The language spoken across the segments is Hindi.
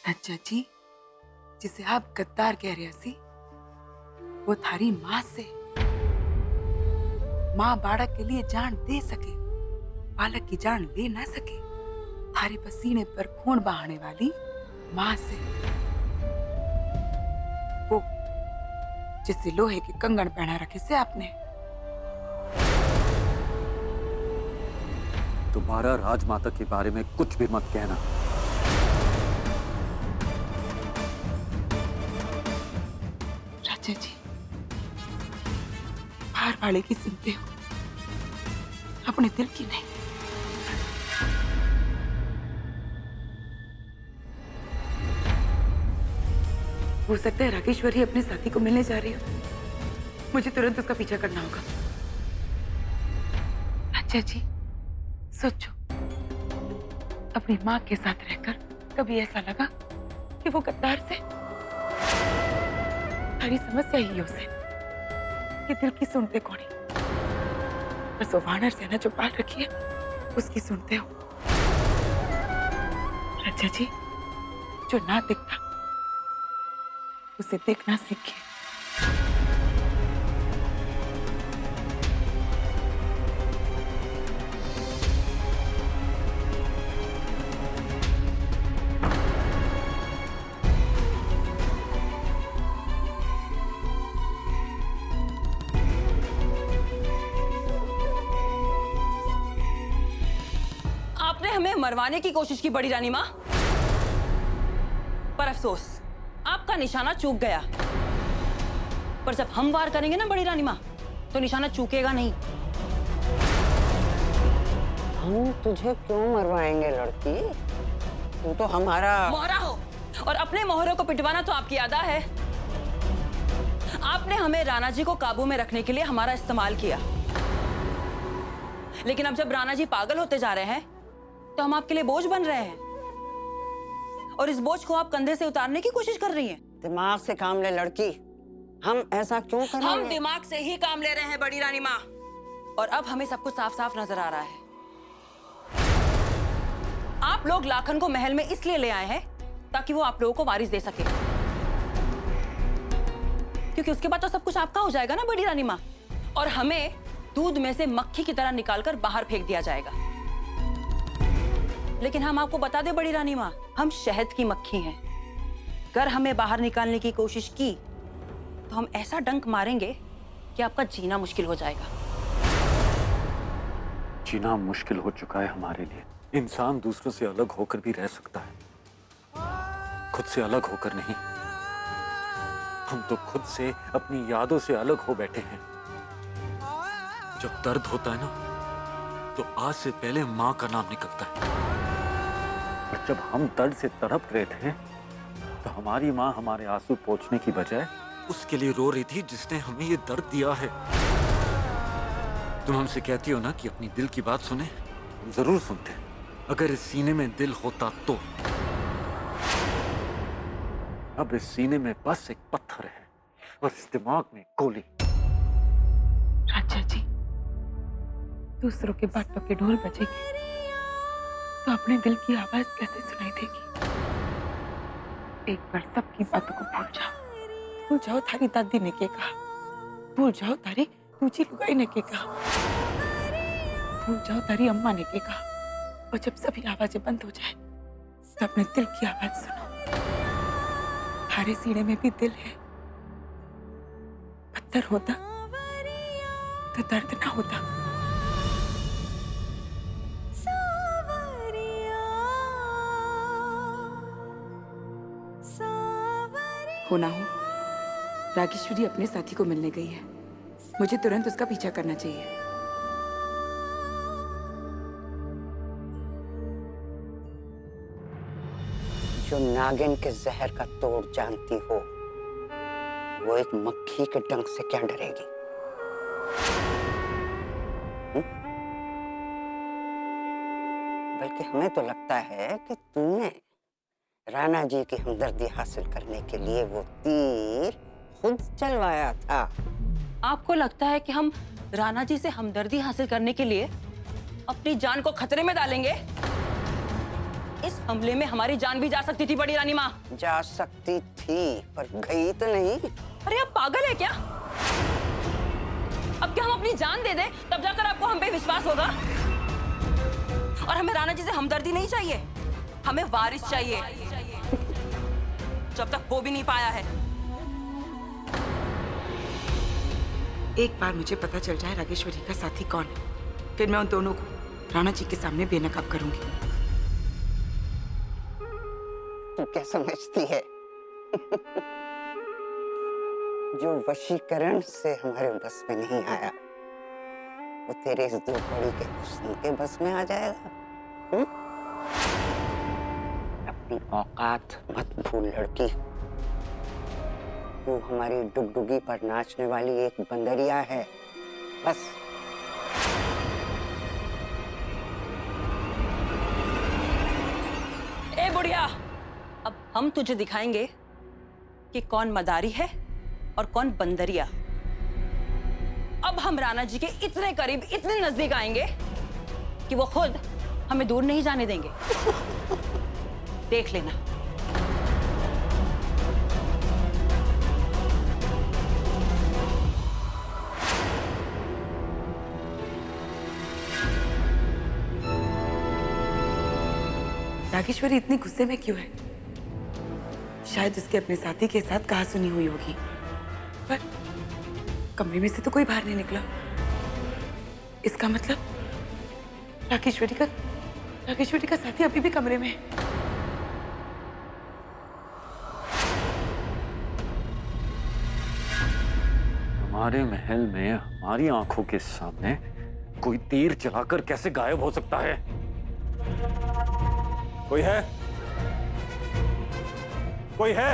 अच्छा जी, जिसे आप गद्दार कह रहे सी, वो थारी माँ से। माँ बालक के लिए जान दे सके, बालक की जान ले ना सके। थारे पसीने पर खून बहाने वाली माँ से। वो जिसे लोहे के कंगन पहना रखे से आपने। तुम्हारा राजमाता के बारे में कुछ भी मत कहना। राजा जी, बाहर वाले की सुनते हो, अपने दिल की नहीं। हो सकता है राकेश्वरी अपने साथी को मिलने जा रही हो। मुझे तुरंत उसका पीछा करना होगा। अच्छा जी, सोचो, अपनी माँ के साथ रहकर कभी ऐसा लगा कि वो गद्दार से। सारी समस्या ही उसे कि दिल की सुनते कौन है। बस वो वानर सेना जो पाल रखी है उसकी सुनते हो। राजा जी, जो ना दिखता उसे देखना सीखिए। आपने हमें मरवाने की कोशिश की बड़ी रानी माँ, पर अफसोस आपका निशाना चूक गया। पर जब हम वार करेंगे ना बड़ी रानी माँ, तो निशाना चूकेगा नहीं। हम तुझे क्यों मरवाएंगे लड़की? तू तो हमारा मोहरा हो, और अपने मोहरों को पिटवाना तो आपकी अदा है। आपने हमें राणा जी को काबू में रखने के लिए हमारा इस्तेमाल किया, लेकिन अब जब राणा जी पागल होते जा रहे हैं तो हम आपके लिए बोझ बन रहे हैं, और इस बोझ को आप कंधे से उतारने की कोशिश कर रही हैं। दिमाग से काम ले लड़की। हम ऐसा क्यों कर रहे हैं? हम दिमाग से ही काम ले रहे हैं बड़ी रानी माँ, और अब हमें सब कुछ साफ साफ नजर आ रहा है। आप लोग लाखन को महल में इसलिए ले आए हैं ताकि वो आप लोगों को वारिस दे सके, क्योंकि उसके बाद तो सब कुछ आपका हो जाएगा ना बड़ी रानी माँ, और हमें दूध में से मक्खी की तरह निकालकर बाहर फेंक दिया जाएगा। लेकिन हम आपको बता दें बड़ी रानी माँ, हम शहद की मक्खी हैं। अगर हमें बाहर निकालने की कोशिश की तो हम ऐसा डंक मारेंगे कि आपका जीना मुश्किल हो जाएगा। जीना मुश्किल हो चुका है हमारे लिए। इंसान दूसरों से अलग होकर भी रह सकता है, खुद से अलग होकर नहीं। हम तो खुद से, अपनी यादों से अलग हो बैठे हैं। जब दर्द होता है ना, तो आज से पहले माँ का नाम निकलता है। और जब हम दर्द से तड़प रहे थे, तो हमारी माँ हमारे आंसू पोंछने की बजाय उसके लिए रो रही थी जिसने हमें ये दर्द दिया है। तुम हमसे कहती हो ना कि अपनी दिल की बात सुने, हम जरूर सुनते हैं, अगर इस सीने में दिल होता तो। अब इस सीने में बस एक पत्थर है और इस दिमाग में गोली। राजा जी, दूसरों के बातों के ढोल बजेगी तो अपने दिल की आवाज कैसे सुनाई देगी? एक बार सबकी बातों को भूल जाओ। भूल जाओ थारी दादी ने क्या कहा, भूल जाओ तारी दूजी लुगाई ने क्या कहा, भूल जाओ तारी अम्मा ने क्या कहा। और जब सभी आवाजें बंद हो जाए तो अपने दिल की आवाज सुनो। थारे सीने में भी दिल है। पत्थर होता तो दर्द ना होता। हो ना हो, राकेश्वरी अपने साथी को मिलने गई है। मुझे तुरंत उसका पीछा करना चाहिए। जो नागिन के जहर का तोड़ जानती हो, वो एक मक्खी के डंक से क्या डरेगी? बल्कि हमें तो लगता है कि तूने राणा जी की हमदर्दी हासिल करने के लिए वो तीर खुद चलवाया था। आपको लगता है कि हम राणा जी से हमदर्दी हासिल करने के लिए अपनी जान को खतरे में डालेंगे? इस हमले में हमारी जान भी जा सकती थी बड़ी रानी माँ। जा सकती थी पर गई तो नहीं। अरे आप पागल है क्या? अब क्या हम अपनी जान दे दें तब जाकर आपको हम पे विश्वास होगा? और हमें राणा जी से हमदर्दी नहीं चाहिए, हमें वारिस चाहिए, जब तक हो भी नहीं पाया है। एक बार मुझे पता चल जाए रागेश्वरी का साथी कौन है, फिर मैं उन दोनों को राणा जी के सामने बेनकाब करूंगी। तू क्या समझती है? जो वशीकरण से हमारे बस में नहीं आया वो तेरे इस दो कौड़ी के हुस्न के बस में आ जाएगा। हुँ? अपनी औकात मत भूल लड़की। तू हमारी डुगडुगी पर नाचने वाली एक बंदरिया है, बस। ए बुढ़िया, अब हम तुझे दिखाएंगे कि कौन मदारी है और कौन बंदरिया। अब हम राणा जी के इतने करीब, इतने नजदीक आएंगे कि वो खुद हमें दूर नहीं जाने देंगे। देख लेना। रागेश्वरी इतनी गुस्से में क्यों है? शायद उसके अपने साथी के साथ कहासुनी हुई होगी, पर कमरे में से तो कोई बाहर नहीं निकला। इसका मतलब रागेश्वरी का साथी अभी भी कमरे में है। हमारे महल में हमारी आंखों के सामने कोई तीर चलाकर कैसे गायब हो सकता है? कोई है? कोई है?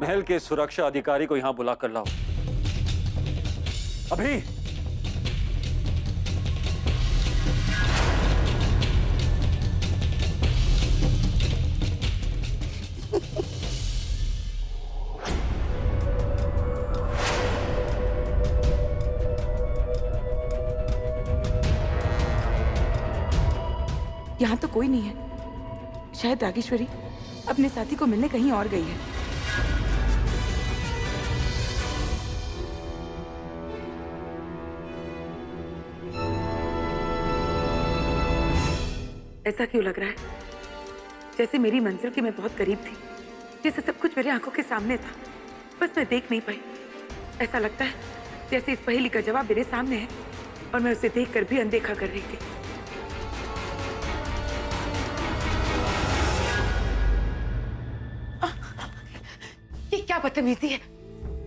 महल के सुरक्षा अधिकारी को यहां बुला कर लाओ अभी। यहाँ तो कोई नहीं है। शायद रागेश्वरी अपने साथी को मिलने कहीं और गई है। ऐसा क्यों लग रहा है जैसे मेरी मंजिल की मैं बहुत करीब थी, जैसे सब कुछ मेरे आंखों के सामने था, बस मैं देख नहीं पाई। ऐसा लगता है जैसे इस पहेली का जवाब मेरे सामने है और मैं उसे देखकर भी अनदेखा कर रही थी। ये क्या बदतमीजी है?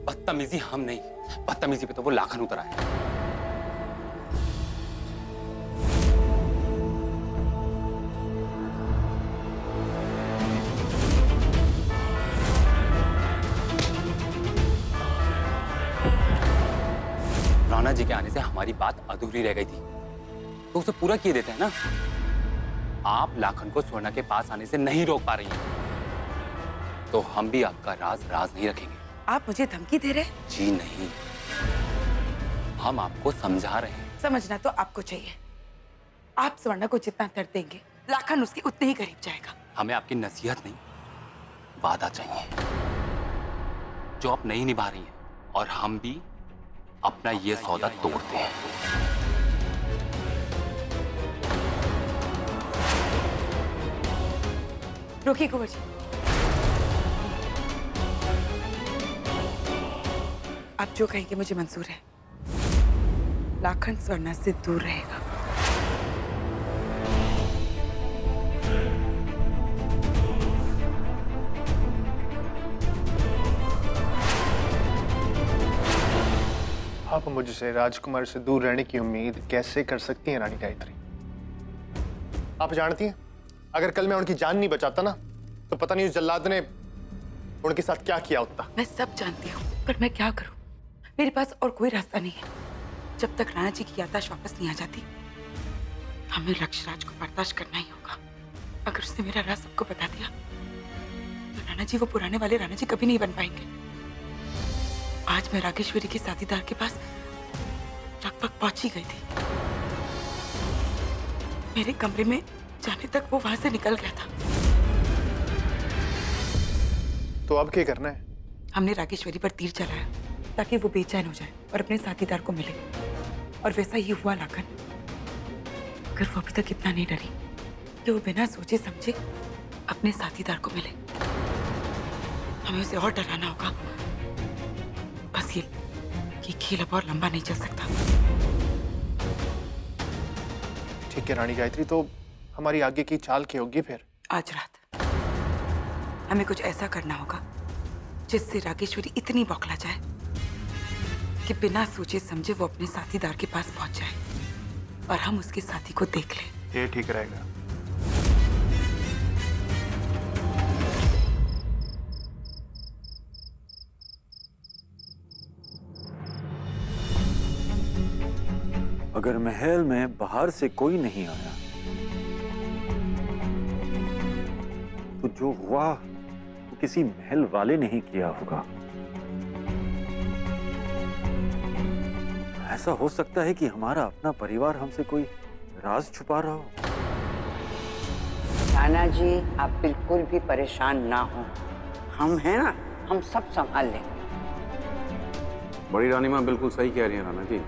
बदतमीजी हम नहीं, बदतमीजी पे तो वो लाखन उतर आए। राणा जी के आने से हमारी बात अधूरी रह गई थी, तो उसे पूरा किए देते हैं ना। आप लाखन को स्वर्णा के पास आने से नहीं रोक पा रही हैं, तो हम भी आपका राज नहीं रखेंगे। आप मुझे धमकी दे रहे हैं? जी नहीं, हम आपको समझा रहे हैं। समझना तो आपको चाहिए। आप स्वर्णा को जितना दर्द देंगे, लाखन उसके उतने ही करीब जाएगा। हमें आपकी नसीहत नहीं, वादा चाहिए जो आप नहीं निभा रही हैं, और हम भी अपना ये सौदा तोड़ते हैं। रोकिए कुंवर जी, आप जो कहेंगे मुझे मंजूर है। लाखन स्वर्णा से दूर रहेगा। आप मुझसे राजकुमार से दूर रहने की उम्मीद कैसे कर सकती हैं रानी गायत्री? आप जानती हैं, अगर कल मैं उनकी जान नहीं बचाता ना, तो पता नहीं उस जल्लाद ने उनके साथ क्या किया होता। मैं सब जानती हूँ, पर मैं क्या करूँ? मेरे पास और कोई रास्ता नहीं है। जब तक राणा जी की याददाश्त वापस नहीं आ जाती, हमें लक्ष्यराज को बर्दाश्त करना ही होगा। अगर उसने मेरा राज सबको बता दिया, तो राणा जी वो पुराने वाले राणा जी कभी नहीं बन पाएंगे। आज मैं रागेश्वरी के साथीदार के पास लगभग पहुंच ही गई थी। मेरे कमरे में जाने तक वो वहां से निकल गया था। तो अब क्या करना है? हमने रागेश्वरी पर तीर चलाया ताकि वो बेचैन हो जाए और अपने साथीदार को मिले, और वैसा ही हुआ लाखन। मगर वो अभी तक इतना नहीं डरी कि वो बिना सोचे समझे अपने साथीदार को मिले। हमें उसे और डराना होगा। बस ये खेल अब और लंबा नहीं चल सकता। ठीक है रानी गायत्री, तो हमारी आगे की चाल क्या होगी फिर? आज रात हमें कुछ ऐसा करना होगा जिससे रागेश्वरी इतनी बौखला जाए कि बिना सोचे समझे वो अपने साथीदार के पास पहुंच जाए और हम उसके साथी को देख लें। ये ठीक रहेगा। अगर महल में बाहर से कोई नहीं आया तो जो हुआ वो किसी महल वाले ने ही किया होगा। ऐसा हो सकता है कि हमारा अपना परिवार हमसे कोई राज छुपा रहा हो। राणा जी, आप बिल्कुल भी परेशान ना हो, हम हैं ना, हम सब संभाल लेंगे। बड़ी रानी माँ बिल्कुल सही कह रही है राणा जी।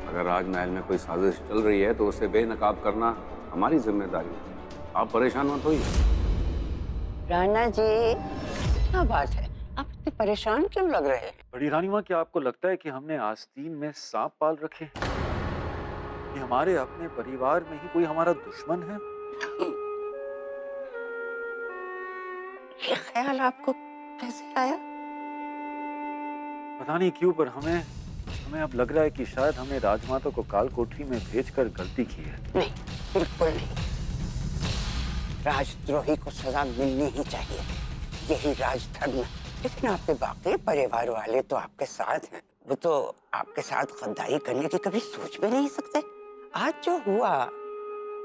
अगर राजमहल में कोई साजिश चल रही है तो उसे बेनकाब करना हमारी जिम्मेदारी है। आप परेशान मत होइए। राणा जी, क्या बात है, आप इतने परेशान क्यों लग रहे हैं? बड़ी रानी माँ, क्या आपको लगता है कि हमने आस्तीन में सांप पाल रखे हैं? कि हमारे अपने परिवार में ही कोई हमारा दुश्मन है? ये ख्याल आपको कैसे आया? पता नहीं क्यों, पर हमें अब लग रहा है कि शायद हमने राजमाता को काल कोठरी में भेजकर गलती की है। नहीं, बिल्कुल नहीं। राजद्रोही को सजा मिलनी ही चाहिए, यही राजधर्म है। लेकिन आपके बाकी परिवार वाले तो आपके साथ हैं, वो तो आपके साथ गद्दारी करने की कभी सोच भी नहीं सकते। आज जो हुआ,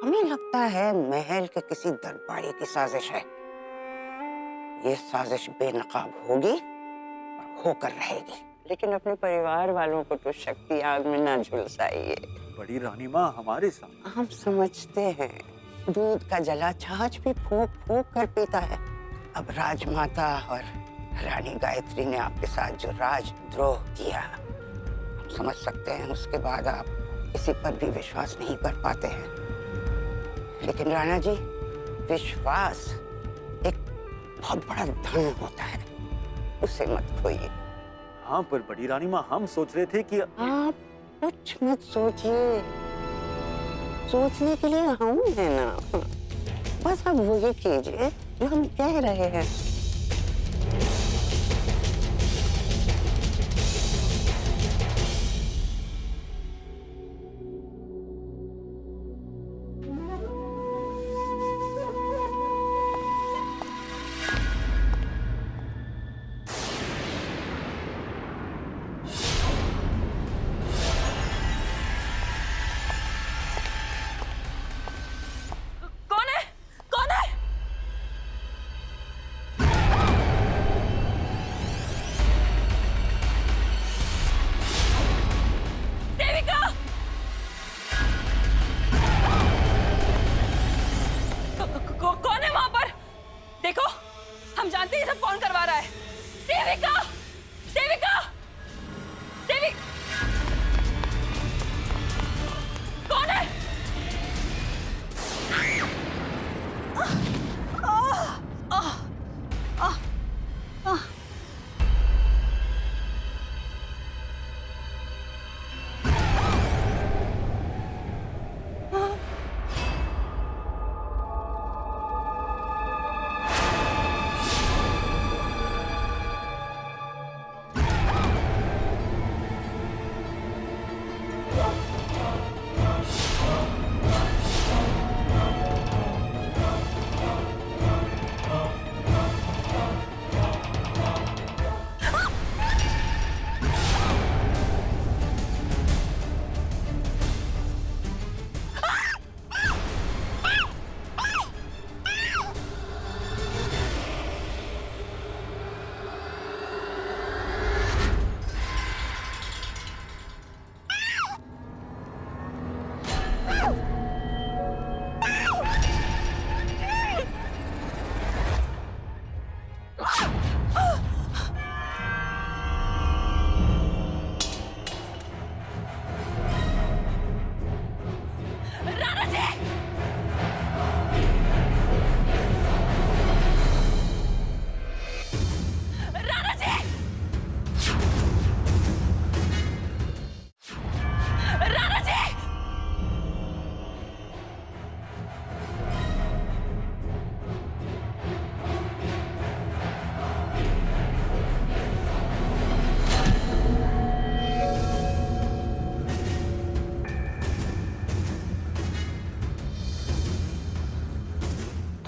हमें लगता है महल के किसी दरबारी की साजिश है। ये साजिश बेनकाब होगी और होकर रहेगी, लेकिन अपने परिवार वालों को तो शक्ति आग में ना झुलसाइए। बड़ी रानी माँ, हमारे सामने हम समझते हैं दूध का जला छाछ भी फूंक फूंक कर पीता है। अब राजमाता और रानी गायत्री ने आपके साथ जो राजद्रोह किया, हम समझ सकते हैं उसके बाद आप किसी पर भी विश्वास नहीं कर पाते हैं। लेकिन राणा जी, विश्वास एक बहुत बड़ा धन होता है, उसे मत खोइए। हाँ, पर बड़ी रानी माँ, हम सोच रहे थे कि आप कुछ मत सोचिए, सोचने के लिए हम हैं ना। बस आप वही कीजिए जो हम कह रहे हैं। कौन है वहां पर? देखो, हम जानते हैं ये सब कौन करवा रहा है। सेविका! सेविका! कौन है?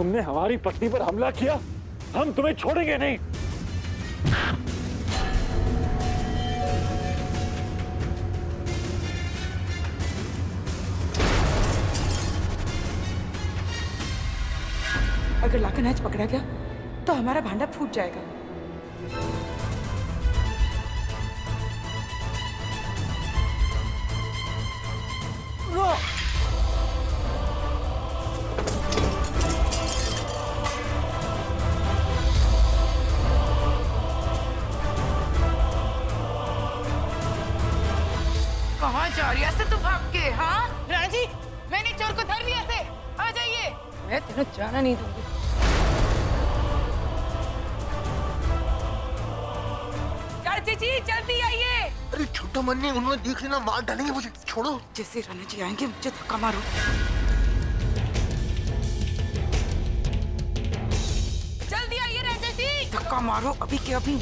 तुमने हमारी पत्नी पर हमला किया, हम तुम्हें छोड़ेंगे नहीं। अगर लाखन आज पकड़ा गया तो हमारा भांडा फूट जाएगा। कहाँ जा रही है तू भाग के? हाँ राणा जी, मैंने चोर को धर लिया से। आ जाइए। मैं तेरे जाना नहीं दूंगी। जी जल्दी आइए। अरे छोटा मन्नी, उन्होंने देख लेना, मार डालेंगे मुझे, छोड़ो। जैसे राणा जी आएंगे मुझे धक्का मारो। जल्दी आइए राजा जी। धक्का मारो अभी के अभी।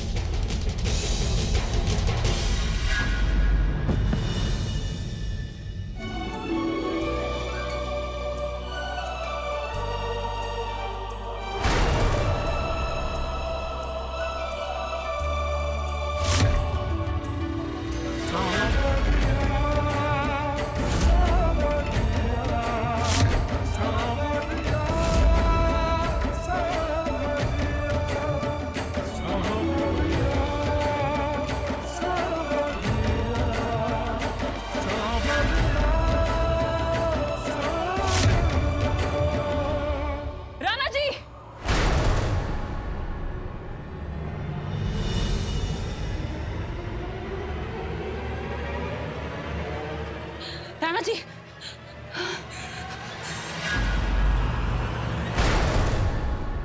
राणा जी,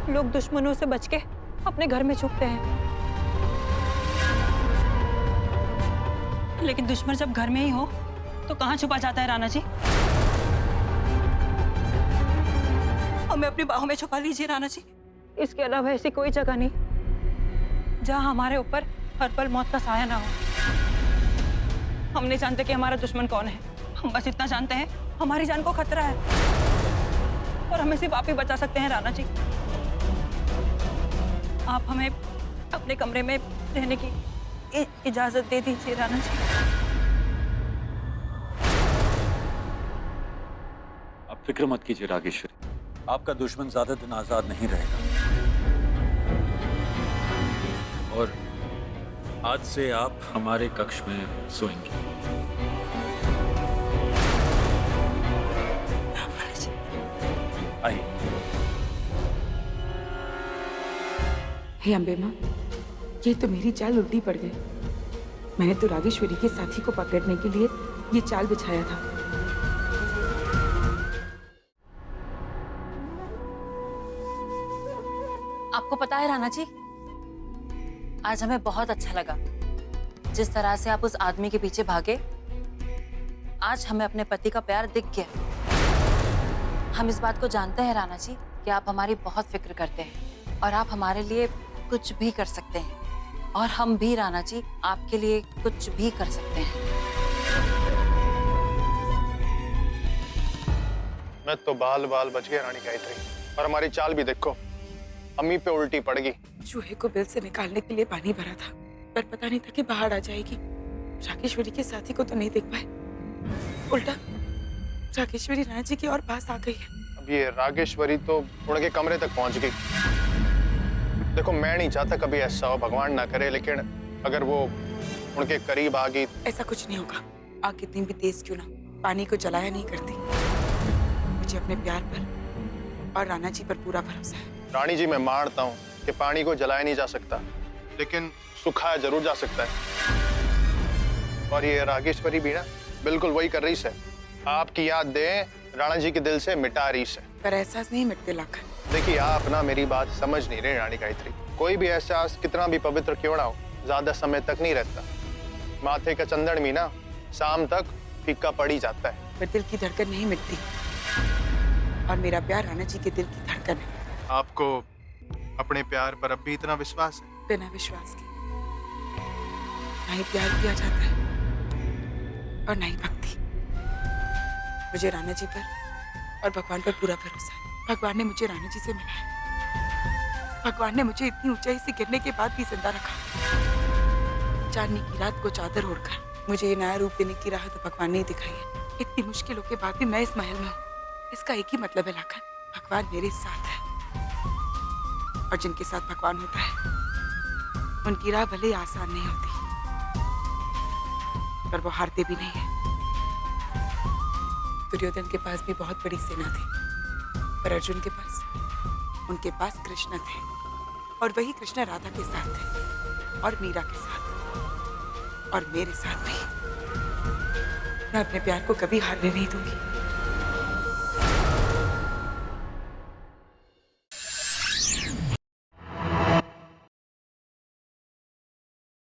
लोग दुश्मनों से बच के अपने घर में छुपते हैं, लेकिन दुश्मन जब घर में ही हो तो कहाँ छुपा जाता है राणा जी? हमें अपनी बाहों में छुपा लीजिए राणा जी। इसके अलावा ऐसी कोई जगह नहीं जहाँ हमारे ऊपर हर पल मौत का साया ना हो। हम नहीं जानते कि हमारा दुश्मन कौन है, हम बस इतना जानते हैं हमारी जान को खतरा है और हमें सिर्फ आप ही बचा सकते हैं राणा जी। आप हमें अपने कमरे में रहने की इजाजत दे दीजिए राणा जी। आप फिक्र मत कीजिए रागेश्वरी, आपका दुश्मन ज्यादा दिन आजाद नहीं रहेगा और आज से आप हमारे कक्ष में सोएंगे। आइए। हे अम्बे माँ, ये तो मेरी चाल उल्टी पड़ गई। मैंने तो रागेश्वरी के साथी को पकड़ने के लिए ये चाल बिछाया था। आपको पता है राणा जी, आज हमें बहुत अच्छा लगा जिस तरह से आप उस आदमी के पीछे भागे। आज हमें अपने पति का प्यार दिख गया। हम इस बात को जानते हैं राणा जी कि आप हमारी बहुत फिक्र करते हैं और आप हमारे लिए कुछ भी कर सकते हैं और हम भी राणा जी आपके लिए कुछ भी कर सकते हैं। मैं तो बाल बाल बच गया रानी गायत्री, और हमारी चाल भी देखो, अम्मी पे उल्टी पड़ गई। चूहे को बिल से निकालने के लिए पानी भरा था, पर पता नहीं था कि बाहर आ जाएगी। रागेश्वरी के साथी को तो नहीं देख पाए, उल्टा रागेश्वरी राणा जी के और पास आ गई है। अब ये रागेश्वरी तो उनके कमरे तक पहुंच गई। देखो, मैं नहीं चाहता कभी ऐसा हो, भगवान ना करे, लेकिन अगर वो उनके करीब आ गई। ऐसा कुछ नहीं होगा। आग कितनी भी तेज क्यों ना, पानी को जलाया नहीं करती। मुझे अपने प्यार पर और राणा जी पर पूरा भरोसा है। रानी जी, मैं मानता हूँ कि पानी को जलाया नहीं जा सकता, लेकिन सुखाया जरूर जा सकता है। और ये रागेश्वरी भी ना बिल्कुल वही कर रही है। आपकी याद दे राणा जी के दिल से मिटा रही है। पर एहसास नहीं मिटते लाखन। देखिए, आप ना मेरी बात समझ नहीं रहे रानी गायत्री। कोई भी एहसास कितना भी पवित्र क्यों ना हो, ज्यादा समय तक नहीं रहता। माथे का चंदन भी ना शाम तक फीका पड़ ही जाता है। पर दिल की धड़कन नहीं मिटती, और मेरा प्यार राणा जी के दिल की धड़कन है। आपको अपने प्यार पर अब भी इतना विश्वास है? बिना विश्वास के ना ही प्यार किया जाता है और ना ही भक्ति। मुझे राणा जी पर और भगवान पर पूरा भरोसा है। भगवान ने मुझे राणा जी से मिलाया। भगवान ने मुझे इतनी ऊंचाई से गिरने के बाद भी जिंदा रखा। चांदनी की रात को चादर ओढ़कर मुझे ये नया रूप देने की राह तो भगवान ने ही दिखाई है। इतनी मुश्किलों के बाद भी मैं इस महल में हूँ। इसका एक ही मतलब है लाखन, भगवान मेरे साथ है। और जिनके साथ भगवान होता है उनकी राह भले ही आसान नहीं होती, पर वो हारते भी नहीं है। दुर्योधन के पास भी बहुत बड़ी सेना थी, पर अर्जुन के पास, उनके पास कृष्ण थे, और वही कृष्ण राधा के साथ थे, और मीरा के साथ, और मेरे साथ भी। मैं अपने प्यार को कभी हारने नहीं दूंगी।